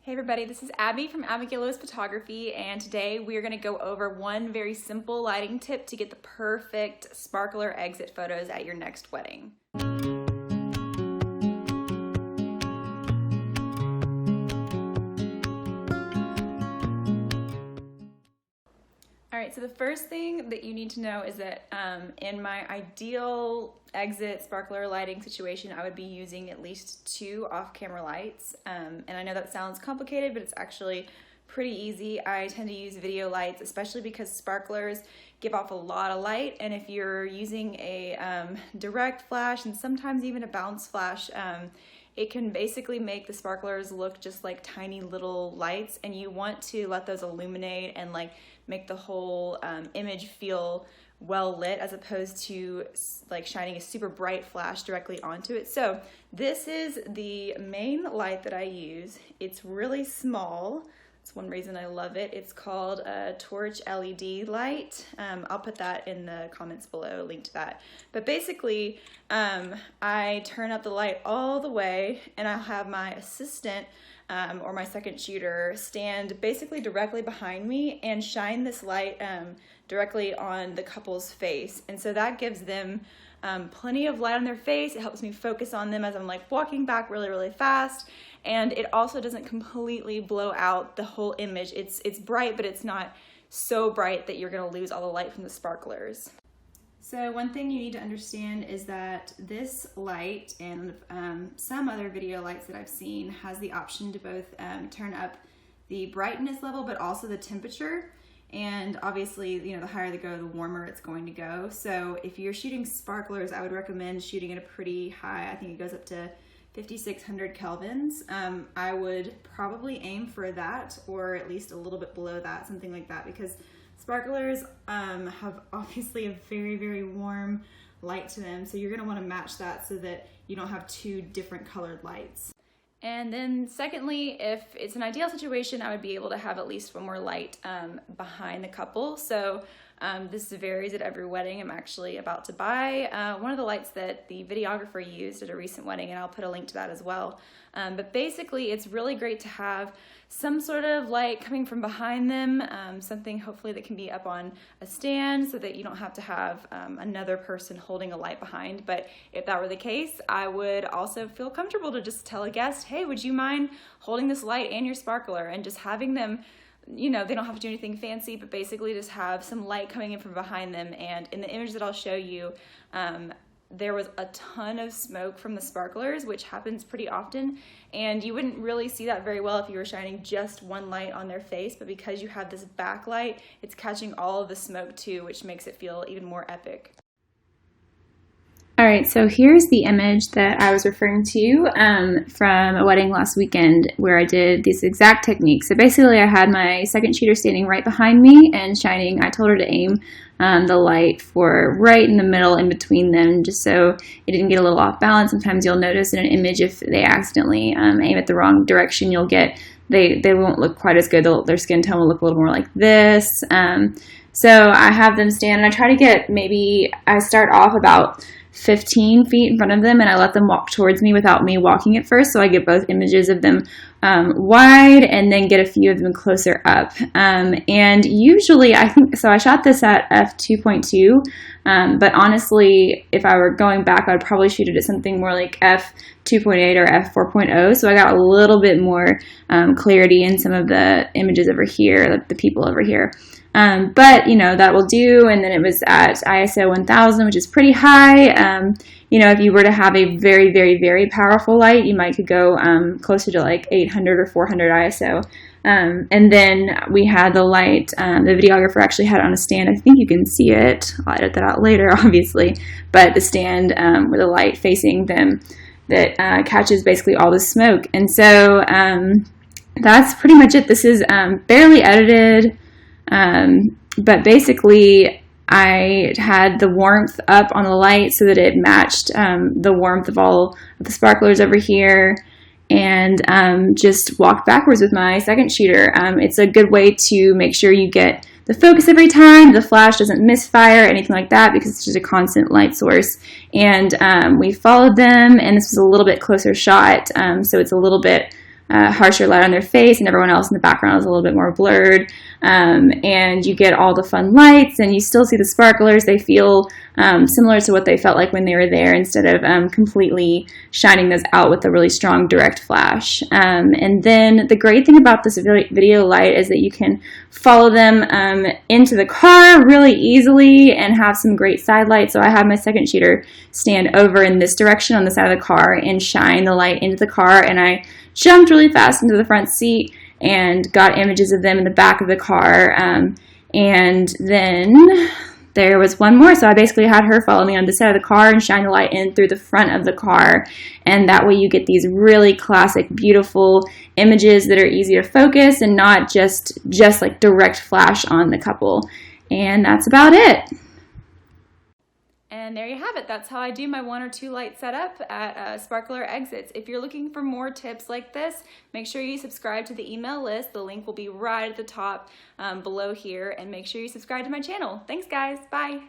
Hey everybody, this is Abby from Abigail's Photography, and today we are going to go over one very simple lighting tip to get the perfect sparkler exit photos at your next wedding. Alright, so the first thing that you need to know is that in my ideal exit sparkler lighting situation, I would be using at least 2 off-camera lights. And I know that sounds complicated, but it's actually pretty easy. I tend to use video lights, especially because sparklers give off a lot of light. And if you're using a direct flash and sometimes even a bounce flash, it can basically make the sparklers look just like tiny little lights, and you want to let those illuminate and like make the whole image feel well lit, as opposed to like shining a super bright flash directly onto it. So this is the main light that I use. It's really small. That's one reason I love it. It's called a torch LED light. I'll put that in the comments below, link to that. But basically, I turn up the light all the way, and I'll have my assistant or my second shooter stand basically directly behind me and shine this light directly on the couple's face. And so that gives them plenty of light on their face. It helps me focus on them as I'm like walking back really, really fast. And it also doesn't completely blow out the whole image. It's bright, but it's not so bright that you're gonna lose all the light from the sparklers. So one thing you need to understand is that this light and some other video lights that I've seen has the option to both turn up the brightness level, but also the temperature. And obviously, you know, the higher they go, the warmer it's going to go. So if you're shooting sparklers, I would recommend shooting at a pretty high, I think it goes up to 5,600 Kelvins. I would probably aim for that, or at least a little bit below that, something like that, because sparklers have obviously a very, very warm light to them. So you're gonna wanna match that so that you don't have 2 different colored lights. And then secondly, if it's an ideal situation, I would be able to have at least one more light behind the couple. So this varies at every wedding. I'm actually about to buy one of the lights that the videographer used at a recent wedding, and I'll put a link to that as well. But basically, it's really great to have some sort of light coming from behind them, something hopefully that can be up on a stand so that you don't have to have another person holding a light behind. But if that were the case, I would also feel comfortable to just tell a guest, hey, would you mind holding this light and your sparkler, and just having them, you know, they don't have to do anything fancy, but basically just have some light coming in from behind them. And in the image that I'll show you, there was a ton of smoke from the sparklers, which happens pretty often, and you wouldn't really see that very well if you were shining just one light on their face, but because you have this backlight, it's catching all of the smoke too, which makes it feel even more epic. All right, so here's the image that I was referring to from a wedding last weekend where I did this exact technique. So basically I had my second shooter standing right behind me and shining. I told her to aim the light for right in the middle in between them, just so it didn't get a little off balance. Sometimes you'll notice in an image if they accidentally aim at the wrong direction, you'll get, they won't look quite as good. Their skin tone will look a little more like this. So I have them stand, and I try to get, maybe I start off about 15 feet in front of them, and I let them walk towards me without me walking at first, so I get both images of them wide and then get a few of them closer up. And usually I think, so I shot this at f2.2, but honestly, if I were going back, I'd probably shoot it at something more like f2.8 or f4.0, so I got a little bit more clarity in some of the images over here, like the people over here. But, you know, that will do. And then it was at ISO 1000, which is pretty high. You know, if you were to have a very, very, very powerful light, you might could go closer to like 800 or 400 ISO. And then we had the light, the videographer actually had it on a stand. I think you can see it. I'll edit that out later, obviously. But the stand with the light facing them that catches basically all the smoke. And so that's pretty much it. This is barely edited. But basically I had the warmth up on the light so that it matched the warmth of all of the sparklers over here, and just walked backwards with my second shooter. It's a good way to make sure you get the focus every time, the flash doesn't misfire, anything like that, because it's just a constant light source. And we followed them, and this was a little bit closer shot, so it's a little bit harsher light on their face, and everyone else in the background is a little bit more blurred. And you get all the fun lights, and you still see the sparklers. They feel similar to what they felt like when they were there, instead of completely shining those out with a really strong direct flash. And then the great thing about this video light is that you can follow them into the car really easily and have some great side lights. So I had my second shooter stand over in this direction on the side of the car and shine the light into the car, and I jumped really fast into the front seat and got images of them in the back of the car. And then there was one more, so I basically had her follow me on the side of the car and shine the light in through the front of the car, and that way you get these really classic, beautiful images that are easy to focus and not just like direct flash on the couple. And that's about it. And there you have it. That's how I do my 1 or 2 light setup at Sparkler Exits. If you're looking for more tips like this, make sure you subscribe to the email list. The link will be right at the top below here. And make sure you subscribe to my channel. Thanks, guys. Bye.